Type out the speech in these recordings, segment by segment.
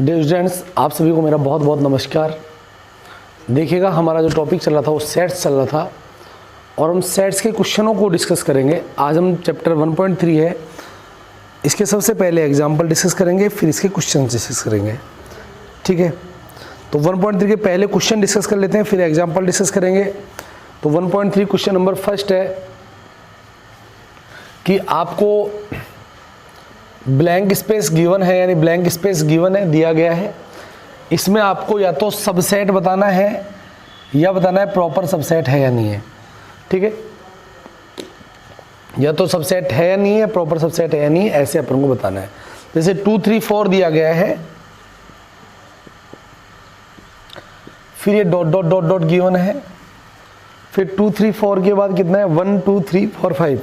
Dear students, आप सभी को मेरा बहुत बहुत नमस्कार। देखिएगा, हमारा जो टॉपिक चल रहा था वो सेट्स चल रहा था और हम सेट्स के क्वेश्चनों को डिस्कस करेंगे। आज हम चैप्टर 1.3 है, इसके सबसे पहले एग्जाम्पल डिस्कस करेंगे, फिर इसके क्वेश्चन डिस्कस करेंगे। ठीक है, तो 1.3 के पहले क्वेश्चन डिस्कस कर लेते हैं, फिर एग्जाम्पल डिस्कस करेंगे। तो 1.3 क्वेश्चन नंबर फर्स्ट है कि आपको ब्लैंक स्पेस गिवन है, यानी ब्लैंक स्पेस गिवन है, दिया गया है। इसमें आपको या तो सबसेट बताना है या बताना है प्रॉपर सबसेट है या नहीं है। ठीक है, या तो सबसेट है या नहीं है, प्रॉपर सबसेट है या नहीं है, ऐसे अपन को बताना है। जैसे 2, 3, 4 दिया गया है, फिर ये dot dot dot dot given है, फिर 2, 3, 4 के बाद कितना है 1, 2, 3, 4, 5,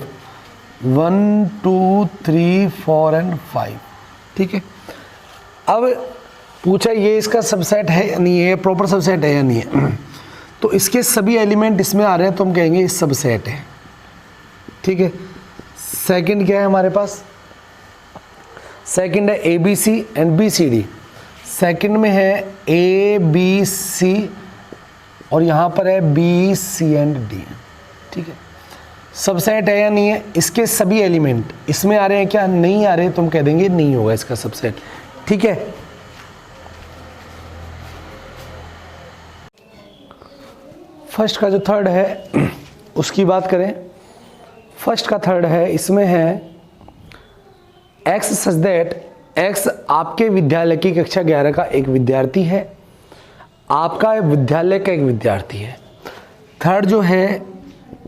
1, 2, 3, 4 एंड 5। ठीक है, अब पूछा ये इसका सबसेट है या नहीं है, प्रॉपर सबसेट है या नहीं है। तो इसके सभी एलिमेंट इसमें आ रहे हैं तो हम कहेंगे ये सबसेट है। ठीक है, सेकंड क्या है हमारे पास, सेकंड है ABC एंड BCD। सेकंड में है ABC और यहाँ पर है BC एंड D। ठीक है, सबसेट है या नहीं है, इसके सभी एलिमेंट इसमें आ रहे हैं क्या, नहीं आ रहे, तो हम कह देंगे नहीं होगा इसका सबसेट। ठीक है, फर्स्ट का जो थर्ड है उसकी बात करें। फर्स्ट का थर्ड है, इसमें है X सच दैट X आपके विद्यालय की कक्षा 11 का एक विद्यार्थी है, आपका विद्यालय का एक विद्यार्थी है। थर्ड जो है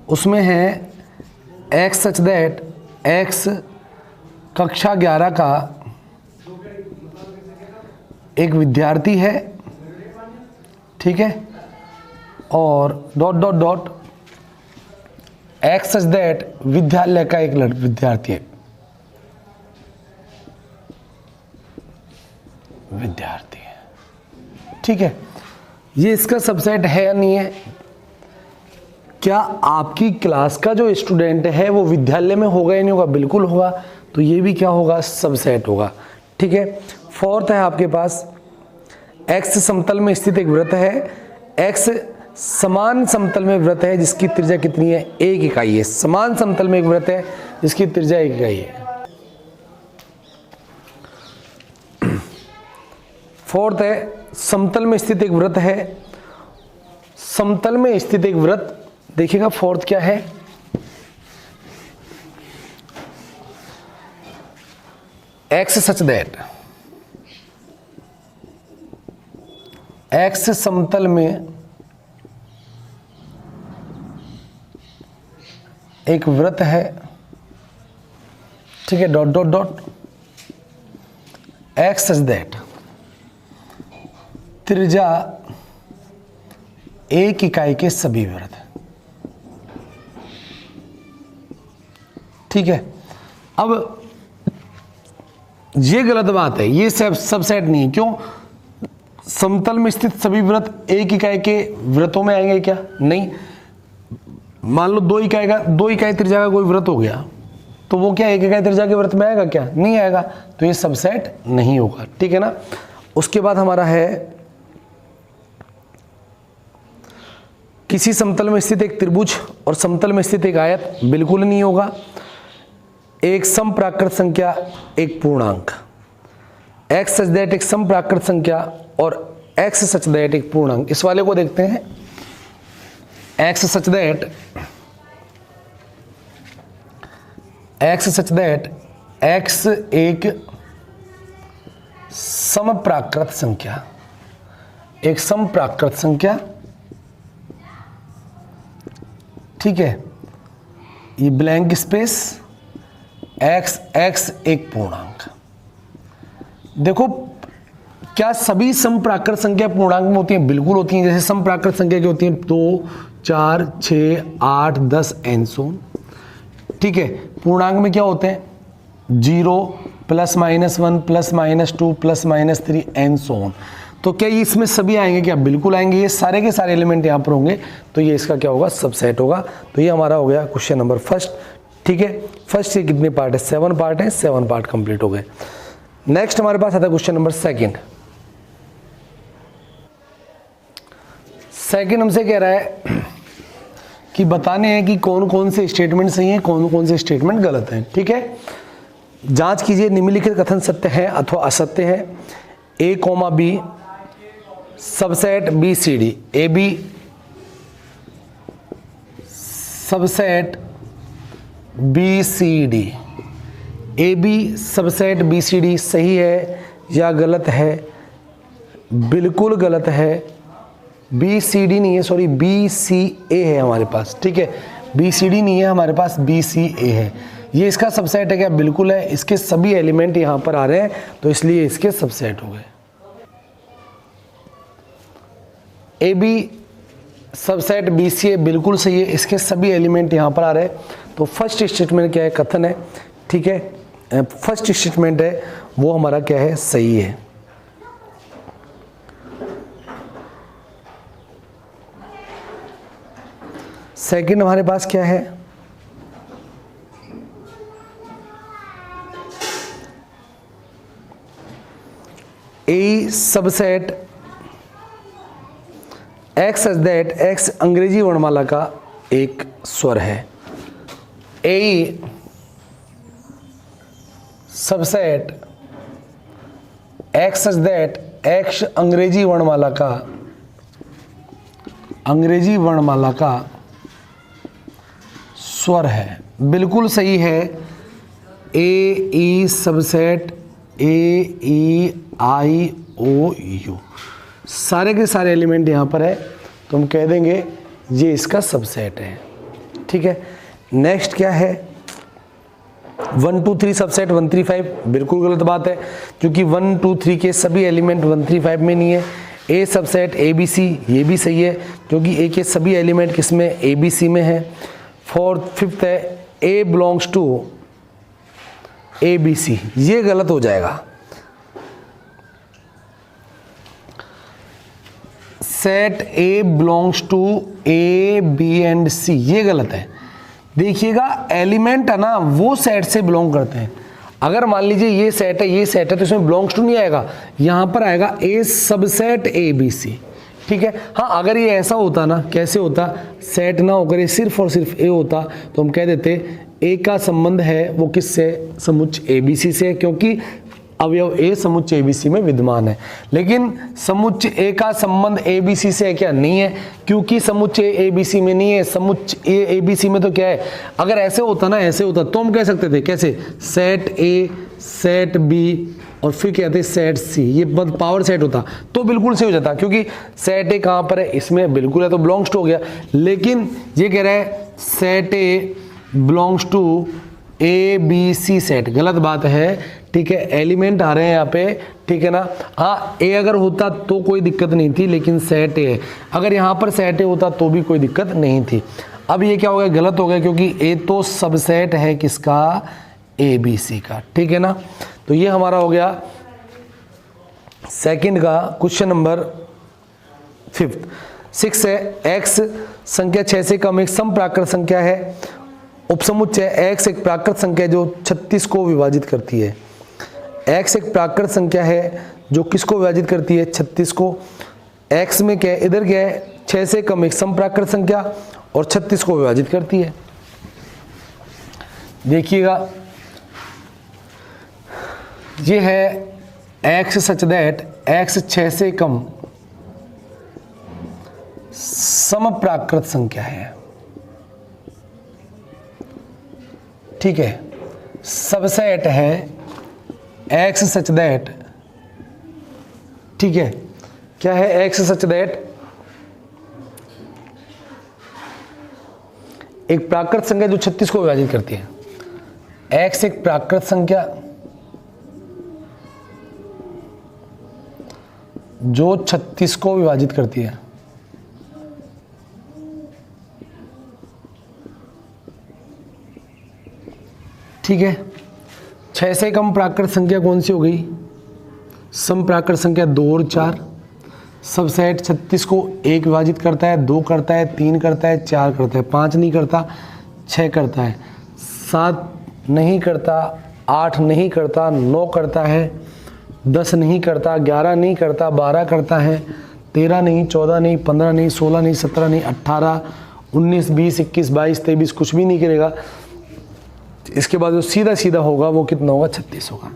उसमें है X सच दैट X कक्षा 11 का एक विद्यार्थी है। ठीक है, और dot dot dot X such that विद्यालय का एक विद्यार्थी है, विद्यार्थी है। ठीक है, ये इसका सबसेट है या नहीं है। क्या आपकी क्लास का जो स्टूडेंट है वो विद्यालय में होगा या नहीं होगा, बिल्कुल होगा, तो ये भी क्या होगा, सबसेट होगा। ठीक है, फोर्थ है आपके पास X समतल में स्थित एक वृत्त है। X समान समतल में वृत्त है जिसकी त्रिज्या कितनी है, 1 इकाई है। समान समतल में एक वृत्त है जिसकी त्रिज्या 1 इकाई है। फोर्थ है समतल में स्थित एक वृत्त है। समतल में स्थित एक वृत्त, देखिएगा फोर्थ क्या है, X सच दैट X समतल में एक वृत्त है। ठीक है, dot dot dot X such that त्रिज्या 1 इकाई के सभी वृत्त। ठीक है, अब ये गलत बात है, ये सबसेट नहीं है। क्यों, समतल में स्थित सभी वृत्त 1 इकाई के वृत्तों में आएंगे क्या, नहीं। मान लो 2 इकाई त्रिज्या का कोई वृत्त हो गया, तो वो क्या 1 इकाई त्रिज्या के वृत्त में आएगा क्या, नहीं आएगा, तो ये सबसेट नहीं होगा। ठीक है ना। उसके बाद हमारा है किसी समतल में स्थित एक त्रिभुज और समतल में स्थित एक आयत, बिल्कुल नहीं होगा। एक समप्राकृत संख्या एक पूर्णांक, X सच दैट एक समप्राकृत संख्या और X सच दैट एक पूर्णांक। इस वाले को देखते हैं, X सच दैट X एक समप्राकृत संख्या, एक समप्राकृत संख्या। ठीक है, ये ब्लैंक स्पेस X एक पूर्णांक। देखो, क्या सभी समप्राकृत संख्या पूर्णांक में होती हैं, बिल्कुल होती हैं। जैसे समप्राकृत संख्या की होती हैं 2, 4, 6, 8, 10 एंड सो ऑन। ठीक है, पूर्णांक में क्या होते हैं 0, +-1, +-2, +-3 एंड सो ऑन। तो क्या ये इसमें सभी आएंगे क्या, बिल्कुल आएंगे, ये सारे के सारे एलिमेंट यहाँ पर होंगे, तो ये इसका क्या होगा, सबसेट होगा। तो ये हमारा हो गया क्वेश्चन नंबर फर्स्ट। ठीक है, फर्स्ट से कितने पार्ट है, 7 पार्ट है, 7 पार्ट कंप्लीट हो गए। नेक्स्ट हमारे पास आता है क्वेश्चन नंबर सेकंड। सेकंड हमसे कह रहा है कि बताने हैं कि कौन कौन से स्टेटमेंट सही हैं, कौन कौन से स्टेटमेंट गलत हैं। ठीक है, जांच कीजिए निम्नलिखित कथन सत्य है अथवा असत्य है। A comma B subset B C D, A B subset B C D, A B subset B C D सही है या गलत है? बिल्कुल गलत है। बी सी डी नहीं है, सॉरी बी सी ए है हमारे पास। ठीक है, बी सी डी नहीं है हमारे पास, बी सी ए है। ये इसका सबसेट है क्या? बिल्कुल है। इसके सभी एलिमेंट यहाँ पर आ रहे हैं तो इसलिए इसके सबसेट हो गए। A B subset B C A बिल्कुल सही है, इसके सभी एलिमेंट यहाँ पर आ रहे हैं। तो फर्स्ट स्टेटमेंट क्या है? कथन है। ठीक है, फर्स्ट स्टेटमेंट है वो हमारा क्या है? सही है। सेकंड हमारे पास क्या है? A subset X such that X अंग्रेजी वर्णमाला का एक स्वर है। A subset X such that X अंग्रेजी वर्णमाला का स्वर है। बिल्कुल सही है। ए ई subset A E I O you सारे के सारे एलिमेंट यहाँ पर है तो हम कह देंगे ये इसका सबसेट है। ठीक है, नेक्स्ट क्या है? 1 2 3 सबसेट 1 3 5 बिल्कुल गलत बात है क्योंकि 1 2 3 के सभी एलिमेंट 1 3 5 में नहीं है। A subset A B C ये भी सही है क्योंकि ए के सभी एलिमेंट किसमें? ए बी सी में है। फिफ्थ है A belongs to A B C, ये गलत हो जाएगा। Set A belongs to A B and C ये गलत है। देखिएगा एलिमेंट है ना वो सेट से बिलोंग करते हैं। अगर मान लीजिए ये सेट है, ये सेट है तो इसमें बिलोंग्स टू नहीं आएगा, यहाँ पर आएगा ए सबसेट ए बी सी। ठीक है, हाँ अगर ये ऐसा होता ना, कैसे होता? सेट ना होकर ये सिर्फ और सिर्फ ए होता तो हम कह देते ए का संबंध है वो किससे? समुच्चय ए बी सी से, क्योंकि अवयव ए समुच्चय ए बी सी में विद्यमान है। लेकिन समुच्चय ए का संबंध ए बी सी से है क्या? नहीं है, क्योंकि समुच्चय ए बी सी में नहीं है। समुच्चय ए बी सी में तो क्या है? अगर ऐसे होता ना, ऐसे होता तो हम कह सकते थे कैसे? सेट ए सेट बी और फिर क्या कहते हैं सेट सी, ये पावर सेट होता तो बिल्कुल सही हो जाता क्योंकि सेट ए कहाँ पर है? इसमें बिल्कुल है तो बिलोंग्स टू हो गया। लेकिन ये कह रहा है set A belongs to A B C set, गलत बात है। ठीक है, एलिमेंट आ रहे हैं यहाँ पे। ठीक है ना, हाँ ए अगर होता तो कोई दिक्कत नहीं थी, लेकिन सेट ए है। अगर यहाँ पर सेट ए होता तो भी कोई दिक्कत नहीं थी। अब ये क्या हो गया? गलत हो गया क्योंकि ए तो सबसेट है किसका? ए बी सी का। ठीक है ना, तो ये हमारा हो गया सेकंड का क्वेश्चन नंबर 6 है एक्स संख्या 6 से कम एक सम प्राकृत संख्या है। उपसमुच्चय एक्स एक प्राकृत संख्या है जो 36 को विभाजित करती है। एक्स एक प्राकृत संख्या है जो किसको विभाजित करती है? 36 को। एक्स में क्या है? इधर क्या है? 6 से कम एक सम प्राकृत संख्या और 36 को विभाजित करती है। देखिएगा ये है एक्स सच दैट एक्स 6 से कम सम प्राकृत संख्या है। ठीक है, सबसेट है एक्स सच दैट। ठीक है, क्या है? एक्स सच दैट एक प्राकृत संख्या जो 36 को विभाजित करती है। एक्स एक प्राकृत संख्या जो 36 को विभाजित करती है। ठीक है, 6 से कम प्राकृत संख्या कौन सी हो गई? सम प्राकृत संख्या 2 और 4। सबसेट 36 को 1 विभाजित करता है, 2 करता है, 3 करता है, 4 करता है, 5 नहीं करता, 6 करता है, 7 नहीं करता, 8 नहीं करता, 9 करता है, 10 नहीं करता, 11 नहीं करता, 12 करता है, 13 नहीं, 14 नहीं, 15 नहीं, 16 नहीं, 17 नहीं, 18, 19, 20, 21, 22, 23 कुछ भी नहीं करेगा। इसके बाद जो सीधा सीधा होगा वो कितना होगा? 36 होगा।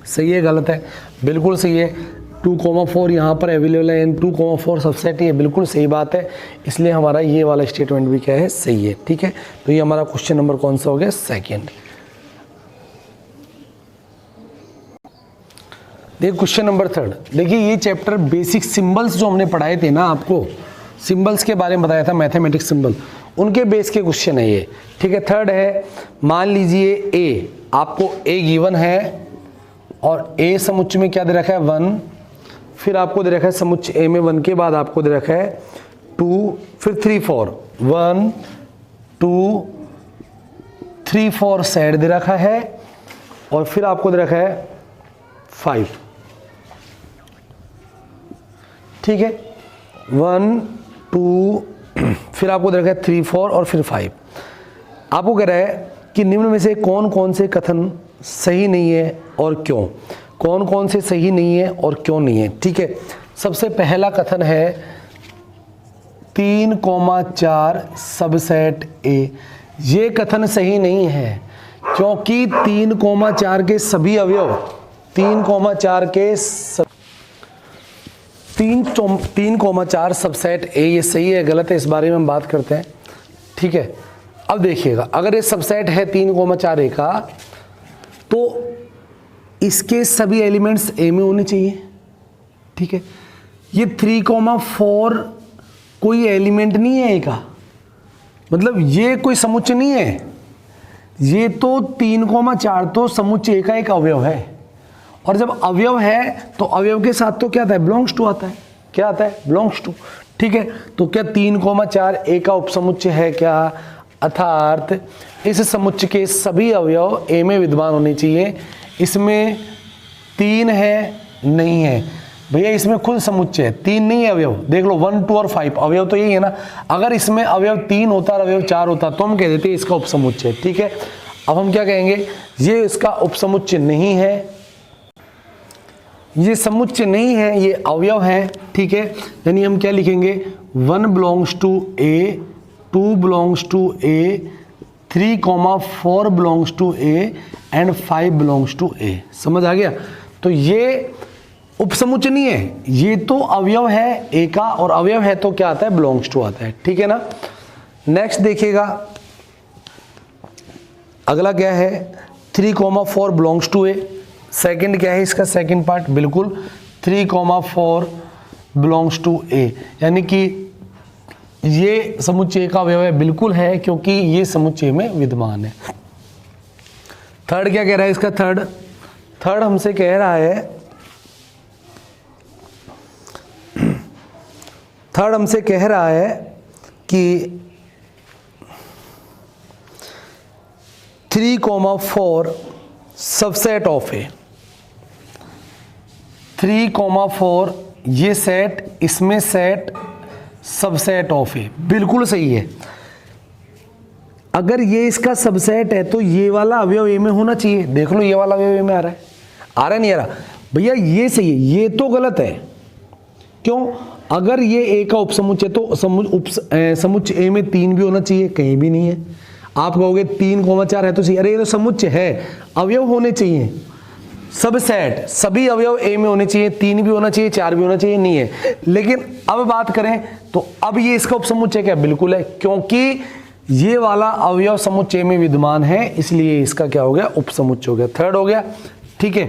सही है गलत है? बिल्कुल सही है। 2,4 यहाँ पर अवेलेबल है, एंड 2,4 सबसेट ही है, बिल्कुल सही बात है। इसलिए हमारा ये वाला स्टेटमेंट भी क्या है? सही है। ठीक है, तो ये हमारा क्वेश्चन नंबर कौन सा हो गया? सेकेंड। देखिए क्वेश्चन नंबर 3। देखिए ये चैप्टर बेसिक सिंबल्स जो हमने पढ़ाए थे ना, आपको सिंबल्स के बारे में बताया था, मैथमेटिक्स सिंबल, उनके बेस के क्वेश्चन है ये। ठीक है, 3rd है, मान लीजिए ए, आपको ए गिवन है और ए समुच्चय में क्या दे रखा है? 1, फिर आपको दे रखा है समुच्चय ए में 1 के बाद आपको दे रखा है 2, फिर 3, 4, 1, 2, 3, 4 सेट दे रखा है, और फिर आपको दे रखा है 5। ठीक है, 1, 2, फिर आपको दे रखा है 3, 4 और फिर 5। आपको कह रहा है कि निम्न में से कौन कौन से कथन सही नहीं है और क्यों? कौन कौन से सही नहीं है और क्यों नहीं है? ठीक है, सबसे पहला कथन है 3,4 सबसेट ए। ये कथन सही नहीं है, क्योंकि 3,4 के सभी अवयव 3,4 के 3,4 सबसेट ए, ये सही है गलत है, इस बारे में हम बात करते हैं। ठीक है, अब देखिएगा, अगर ये सबसेट है 3,4 ए का, तो इसके सभी एलिमेंट्स ए में होने चाहिए। ठीक है, ये 3,4 कोई एलिमेंट नहीं है ए का, मतलब ये कोई समुच्चय नहीं है, ये तो 3,4 तो समुच्चय ए का एक अवयव है, और जब अवयव है तो अवयव के साथ तो क्या आता है? बिलोंग्स टू आता है। क्या आता है? Belongs to. ठीक है, तो क्या 3,4 ए का उपसमुच्चय है क्या? अर्थात इस समुच्चय के सभी अवयव ए में विद्यमान होने चाहिए। इसमें 3 है? नहीं है भैया, इसमें खुद समुच्चय है, 3 नहीं है अवयव। देख लो 1, 2 और 5 अवयव तो यही है ना। अगर इसमें अवयव 3 होता और अवयव 4 होता तो हम कह देते इसका उपसमुच्चय। ठीक है, अब हम क्या कहेंगे? ये इसका उपसमुच्चय नहीं है, ये समुच्चय नहीं है, ये अवयव है। ठीक है, यानी हम क्या लिखेंगे? 1 belongs to A, 2 belongs to A, 3,4 belongs to A and 5 belongs to A. समझ आ गया? तो ये उपसमुच्चय नहीं है, ये तो अवयव है ए का, और अवयव है तो क्या आता है? बिलोंग्स टू आता है। ठीक है ना। नेक्स्ट देखिएगा, अगला क्या है? 3,4 बिलोंग्स टू ए। सेकंड क्या है इसका? सेकंड पार्ट बिल्कुल 3,4 बिलोंग्स टू ए, यानी कि ये समुच्चय का अवयव है, बिल्कुल है, क्योंकि ये समुच्चय में विद्यमान है। थर्ड क्या कह रहा है इसका? थर्ड हमसे कह रहा है, थर्ड हमसे कह रहा है कि 3,4 सबसेट ऑफ ए। 3,4 ये सेट, इसमें सेट, सबसेट ऑफ ए, बिल्कुल सही है। अगर ये इसका सबसेट है तो ये वाला अवयव ए में होना चाहिए। देख लो ये वाला अवयव ए में आ रहा है, नहीं आ रहा? भैया ये सही है, ये तो गलत है। क्यों? अगर ये ए का उपसमुच्चय तो समुच्चय ए में 3 भी होना चाहिए, कहीं भी नहीं है। आप कहोगे 3,4 है तो सही, अरे ये तो समुच्चय है, अवयव होने चाहिए। सबसेट सभी अवयव ए में होने चाहिए, 3 भी होना चाहिए, 4 भी होना चाहिए, नहीं है। लेकिन अब बात करें तो अब ये इसका उपसमुच्चय क्या? बिल्कुल है, क्योंकि ये वाला अवयव समुच्चय में विद्यमान है, इसलिए इसका क्या हो गया? उपसमुच्चय हो गया। थर्ड हो गया। ठीक है,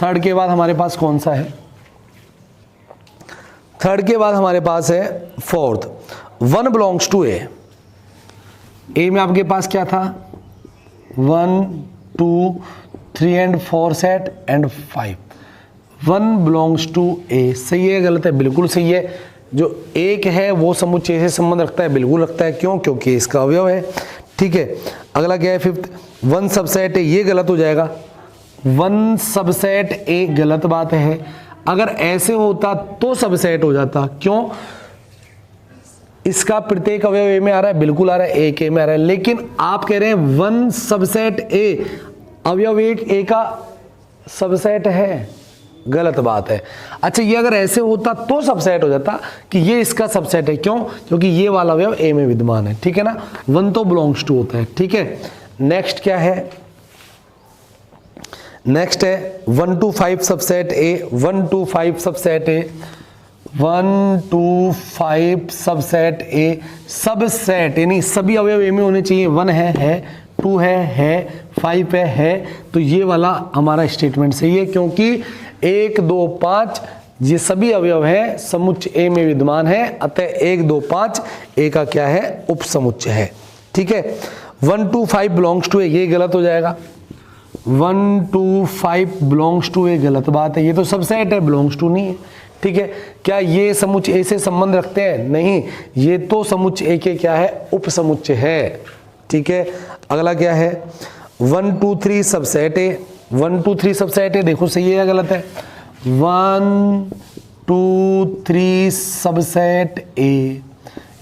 थर्ड के बाद हमारे पास कौन सा है? थर्ड के बाद हमारे पास है fourth, 1 belongs to A. A में आपके पास क्या था? 1, 2, 3 and 4 set and 5। 1 belongs to A, सही है गलत है? बिल्कुल सही है। जो एक है वो समुच्चय से संबंध रखता है, बिल्कुल रखता है। क्यों? क्योंकि इसका अवयव है। ठीक है, अगला क्या है? फिफ्थ, 1 सबसेट ए, ये गलत हो जाएगा। 1 सबसेट ए गलत बात है। अगर ऐसे होता तो सबसेट हो जाता। क्यों? इसका प्रत्येक अवयव ए में आ रहा है, बिल्कुल आ रहा है, एक ए में आ रहा है। लेकिन आप कह रहे हैं 1 सबसेट ए, अवयव एक ए का सबसेट है, गलत बात है। अच्छा, ये अगर ऐसे होता तो सबसेट हो जाता कि ये इसका सबसेट है, क्यों? क्योंकि ये वाला अवयव ए में विद्यमान है, ठीक है ना। 1 तो बिलोंग्स टू होता है, ठीक है। नेक्स्ट क्या है? नेक्स्ट है 1 to 5 subset A. 1 to 5 subset A, 1 to 5 subset A, subset यानी सभी अवयव ए में होने चाहिए। 1 है, 2 है, 5 है, तो ये वाला हमारा स्टेटमेंट सही है, क्योंकि 1 2 5 ये सभी अवयव है समुच्चय ए में विद्यमान है, अतः 1 2 5 ए का क्या है? उपसमुच्चय है, ठीक है। 1 to 5 बिलोंग्स टू ए, ये गलत हो जाएगा। 1 to 5 बिलोंग्स टू ए गलत बात है, ये तो सबसेट है, बिलोंग्स टू नहीं है, ठीक है। क्या ये समुच्चय ए से संबंध रखते हैं? नहीं, ये तो समुच्चय ए के क्या है? उपसमुच्चय है, ठीक है। अगला क्या है? 1 to 3 subset A. 1 to 3 subset A, देखो सही है या गलत है? 1 2 3 सबसेट ए,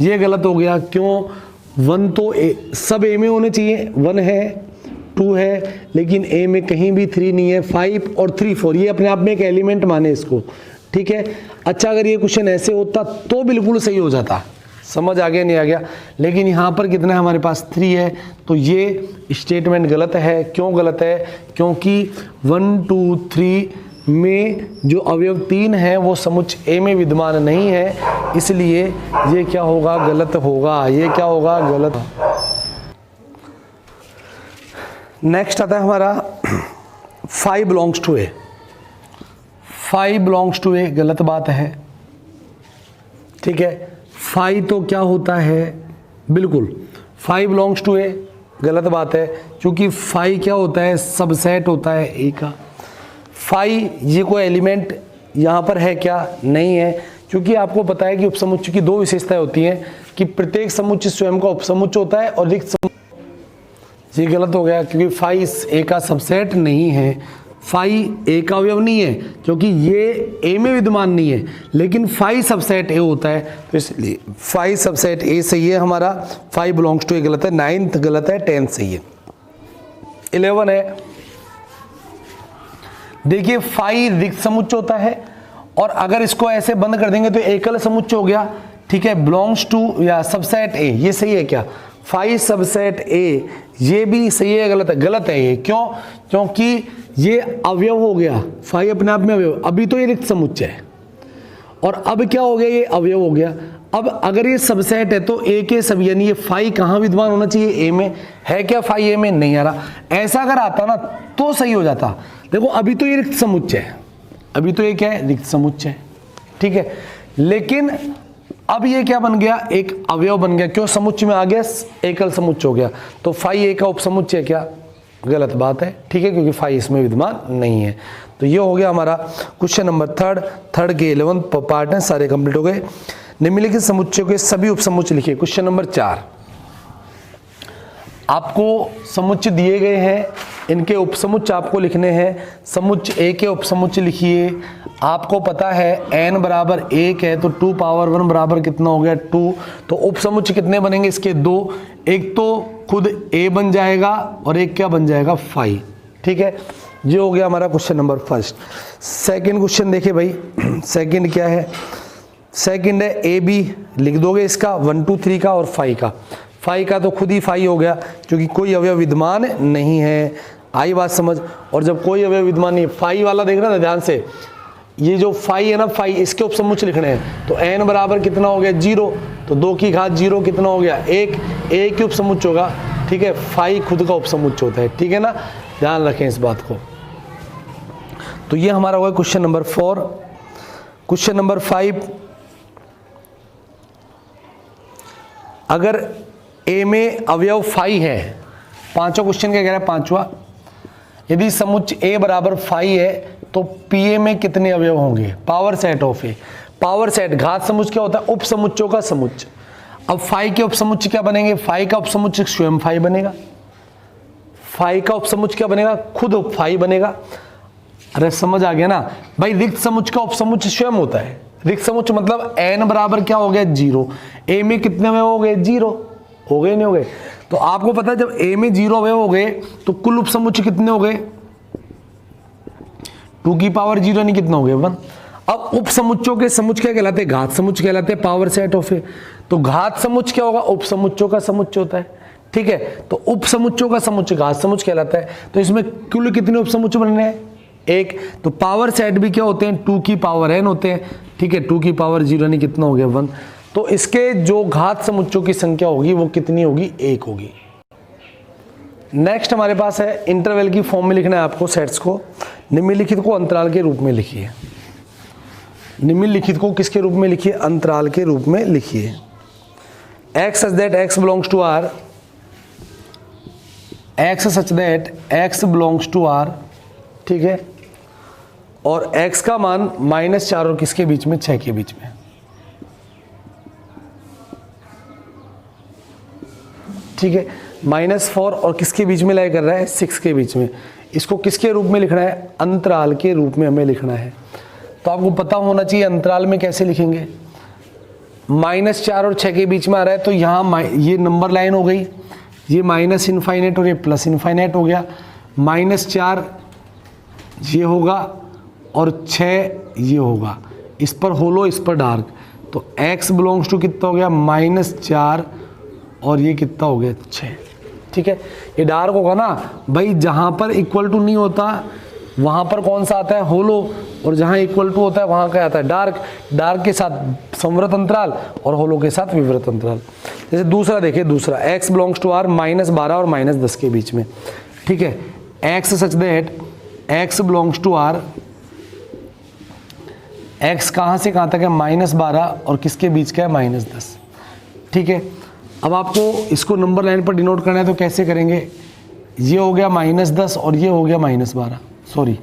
ये गलत हो गया, क्यों? 1 तो सब ए में होने चाहिए, 1 है, 2 है, लेकिन ए में कहीं भी 3 नहीं है। 5 और 3 4 ये अपने आप में एक एलिमेंट माने इसको, ठीक है। अच्छा, अगर ये क्वेश्चन ऐसे होता तो बिल्कुल सही हो जाता, समझ आ गया नहीं आ गया? लेकिन यहाँ पर कितना है हमारे पास? 3 है, तो ये स्टेटमेंट गलत है। क्यों गलत है? क्योंकि 1 2 3 में जो अवयव 3 है वो समुच्चय ए में विद्यमान नहीं है, इसलिए ये क्या होगा? गलत होगा। ये क्या होगा? गलत। नेक्स्ट आता है हमारा 5 belongs to A. 5 belongs to A गलत बात है, ठीक है। 5 तो क्या होता है? बिल्कुल 5 बिलोंग्स टू ए गलत बात है, क्योंकि 5 क्या होता है? सबसेट होता है ए का। 5 ये कोई एलिमेंट यहाँ पर है क्या? नहीं है, क्योंकि आपको पता है कि उपसमुच्चय की 2 विशेषताएं होती हैं कि प्रत्येक समुच्चय स्वयं का उपसमुच्चय होता है और रिक्त समुच्चय। ये गलत हो गया, क्योंकि 5 ए का सबसेट नहीं है। 5 ए का अवयव नहीं है, क्योंकि ये ए में विद्यमान नहीं है, लेकिन 5 सबसेट ए होता है, तो इसलिए 5 सबसेट ए सही है हमारा। 5 बिलोंग्स टू ए गलत है। 9th गलत है, 10th सही है। 11 है, देखिए 5 रिक्त समुच्चय होता है, और अगर इसको ऐसे बंद कर देंगे तो एकल समुच्चय हो गया, ठीक है। बिलोंग्स टू या सबसेट ए, ये सही है क्या? 5 सबसेट ए, ये भी सही है गलत है? गलत है ये, क्यों? क्योंकि ये अवयव हो गया, 5 अपने आप में अवयव, अभी तो ये रिक्त समुच्चय है, और अब क्या हो गया? ये अवयव हो गया। अब अगर ये सबसेट है तो ए के सब, यानी ये 5 कहाँ विद्यमान होना चाहिए? ए में। है क्या 5 ए में? नहीं आ रहा। ऐसा अगर आता ना तो सही हो जाता। देखो अभी तो ये रिक्त समुच्चय है, अभी तो ये क्या है? रिक्त समुच्चय, ठीक है। लेकिन अब ये क्या बन गया? एक अवयव बन गया, क्यों? समुच्चय में आ गया, एकल समुच्चय हो गया, तो 5 ए का उपसमुच्चय क्या? गलत बात है, ठीक है, क्योंकि 5 इसमें विद्यमान नहीं है। तो ये हो गया हमारा क्वेश्चन नंबर 3 के 11 पार्ट है, सारे कंप्लीट हो गए। निम्नलिखित समुच्चयों के सभी उपसमुच्चय लिखिए। क्वेश्चन नंबर 4, आपको समुच्चय दिए गए हैं, इनके उपसमुच्चय आपको लिखने हैं। समुच्चय ए के उपसमुच्चय लिखिए। आपको पता है n बराबर 1 है, तो 2 पावर 1 बराबर कितना हो गया? 2। तो उपसमुच्चय कितने बनेंगे इसके? 2। एक तो खुद a बन जाएगा और एक क्या बन जाएगा? 5, ठीक है। ये हो गया हमारा क्वेश्चन नंबर 1। सेकंड क्वेश्चन देखिए भाई, सेकंड क्या है? सेकंड है ए बी, लिख दोगे इसका 1 2 3 का और 5 का। 5 का तो खुद ही 5 हो गया, क्योंकि कोई अवयव विद्यमान नहीं है। आई बात समझ? और जब कोई अवयव विद्यमान नहीं है, 5 वाला देखना था ध्यान से, ये जो 5 है ना, 5 इसके उपसमुच्चय लिखने हैं। तो n बराबर कितना हो गया? 0, तो 2 की घात 0 कितना हो गया? 1। a के उपसमुच्चय होगा, ठीक है। 5 खुद का उपसमुच्चय होता है, ठीक है ना, ध्यान रखें इस बात को। तो ये हमारा हुआ क्वेश्चन नंबर 4। क्वेश्चन नंबर 5, अगर a में अवयव 5 है, पांचों क्वेश्चन क्या कह रहा है? पांचवा, यदि समुच्चय a बराबर 5 है तो P में कितने अवयव होंगे? Power set of A. Power set, घात समुच्चय क्या होता है? उपसमुच्चयों का समुच्चय। अब 5 के उपसमुच्चय क्या बनेंगे? 5 का उपसमुच्चय स्वयं 5 बनेगा। 5 का उपसमुच्चय क्या बनेगा? खुद 5 बनेगा। अरे समझ आ गया ना भाई? रिक्त समुच्चय का उपसमुच्चय स्वयं होता है। रिक्त समुच्चय मतलब n बराबर क्या हो गया? 0। a में कितने अवयव हो गए? 0 हो गए, नहीं हो गए? तो आपको पता है जब a में 0 अवयव हो गए तो कुल उपसमुच्चय कितने हो गए? 2 की पावर 0 यानी कितना हो गया 1। अब उप समुच्चयों के समुच्चय क्या कहलाते हैं, घात समुच्चय कहलाते हैं, पावर सेट ऑफ ए। तो घात समुच्चय क्या होगा, उप समुच्चयों का समुच्चय होता है, ठीक है। तो उप समुच्चयों का समुच्चय घात समुच्चय कहलाता है। तो इसमें कुल कितने उप समुच्चय बनने हैं, 1। तो पावर सेट भी क्या होते हैं, 2 की पावर n होते हैं, ठीक है। 2 की पावर 0 यानी कितना हो गया 1। तो इसके जो घात समुच्चयों की संख्या होगी वो कितनी होगी, 1 होगी। नेक्स्ट हमारे पास है इंटरवल की फॉर्म में लिखना है आपको सेट्स को। निम्नलिखित को अंतराल के रूप में लिखिए। निम्नलिखित को किसके रूप में लिखिए, अंतराल के रूप में लिखिए। x such that x belongs to R, x such that x belongs to R, ठीक है। और x का मान -4 और किसके बीच में, 6 के बीच में, ठीक है। -4 और किसके बीच में लाई कर रहा है, 6 के बीच में। इसको किसके रूप में लिखना है, अंतराल के रूप में हमें लिखना है। तो आपको पता होना चाहिए अंतराल में कैसे लिखेंगे। -4 और 6 के बीच में आ रहा है तो यहाँ ये नंबर लाइन हो गई, ये -∞ और ये +∞ हो गया। -4 ये होगा और 6 ये होगा, इस पर होलो इस पर डार्क। तो x बिलोंग्स टू कितना हो गया, -4 और ये कितना हो गया 6, ठीक है। ये डार्क होगा ना भाई, जहाँ पर इक्वल टू नहीं होता वहाँ पर कौन सा आता है, होलो, और जहाँ इक्वल टू होता है वहाँ क्या आता है, डार्क। डार्क के साथ समवर्त अंतराल और होलो के साथ विवर्त अंतराल। जैसे दूसरा देखिए, दूसरा x बिलोंग्स टू R -12 और -10 के बीच में, ठीक है। x such that x belongs to R, x कहाँ से कहाँ तक है, -12 और किसके बीच का है, -10, ठीक है। अब आपको इसको नंबर लाइन पर डिनोट करना है तो कैसे करेंगे, ये हो गया -10 और ये हो गया -12, सॉरी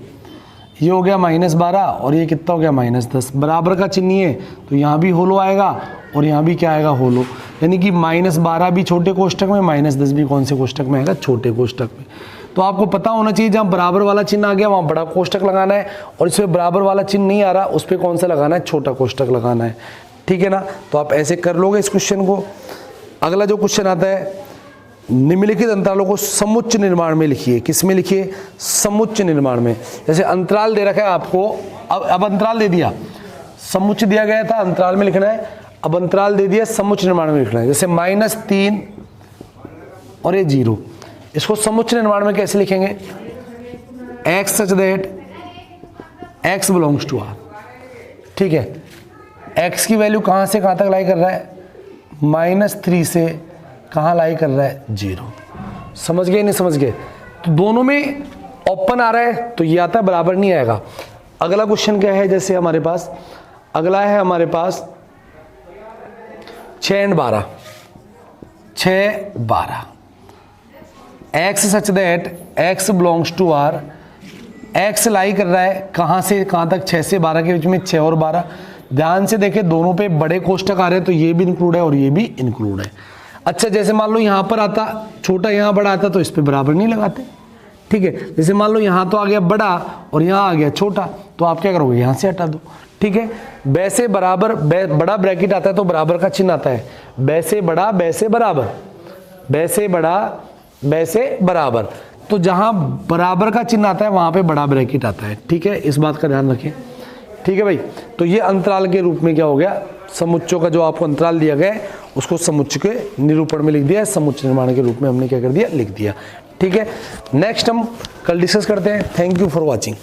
ये हो गया -12 और ये कितना हो गया -10, बराबर का चिन्ह है तो यहाँ भी होलो आएगा और यहाँ भी क्या आएगा, होलो। यानी कि -12 भी छोटे कोष्ठक में, -10 भी कौन से कोष्ठक में आएगा, छोटे कोष्ठक में। तो आपको पता होना चाहिए जहाँ बराबर वाला चिन्ह आ गया वहाँ बड़ा कोष्ठक लगाना है, और इसमें बराबर वाला चिन्ह नहीं आ रहा उस पर कौन सा लगाना है, छोटा कोष्ठक लगाना है, ठीक है ना। तो आप ऐसे कर लोगे इस क्वेश्चन को। अगला जो क्वेश्चन आता है, निम्नलिखित अंतरालों को समुच्चय निर्माण में लिखिए। किस में लिखिए, समुच्चय निर्माण में। जैसे अंतराल दे रखा है आपको, अब अंतराल दे दिया, समुच्चय दिया गया था, अंतराल में लिखना है। अब अंतराल दे दिया, समुच्चय निर्माण में लिखना है। जैसे -3 और ये 0, इसको समुच्चय निर्माण में कैसे लिखेंगे, x such that x belongs to R, ठीक है। x की वैल्यू कहाँ से कहाँ तक लाई कर रहा है, -3 से कहाँ लाई कर रहा है, 0। समझ गए नहीं समझ गए। तो दोनों में ओपन आ रहा है तो ये आता है, बराबर नहीं आएगा। अगला क्वेश्चन क्या है, जैसे हमारे पास अगला है, हमारे पास 6 और 12, 6, 12, x such that x belongs to R, x lie कर रहा है कहाँ से कहाँ तक, 6 से 12 के बीच में, 6 और 12। ध्यान से देखें दोनों पे बड़े कोष्ठक आ रहे हैं तो ये भी इंक्लूड है और ये भी इंक्लूड है। अच्छा, जैसे मान लो यहाँ पर आता छोटा, यहाँ बड़ा आता तो इस पे बराबर नहीं लगाते, ठीक है। जैसे मान लो यहाँ तो आ गया बड़ा और यहाँ आ गया छोटा, तो आप क्या करोगे, यहाँ से हटा दो, ठीक है। वैसे बराबर बड़ा ब्रैकेट आता है तो बराबर का चिन्ह आता है, वैसे बड़ा वैसे बराबर, वैसे बड़ा वैसे बराबर। तो जहाँ बराबर का चिन्ह आता है वहाँ पे बड़ा ब्रैकेट आता है, ठीक है। इस बात का ध्यान रखें, ठीक है भाई। तो ये अंतराल के रूप में क्या हो गया, समुच्चयों का जो आपको अंतराल दिया गया है उसको समुच्चय के निरूपण में लिख दिया है, समुच्चय निर्माण के रूप में हमने क्या कर दिया, लिख दिया, ठीक है। नेक्स्ट हम कल डिस्कस करते हैं। Thank you for watching.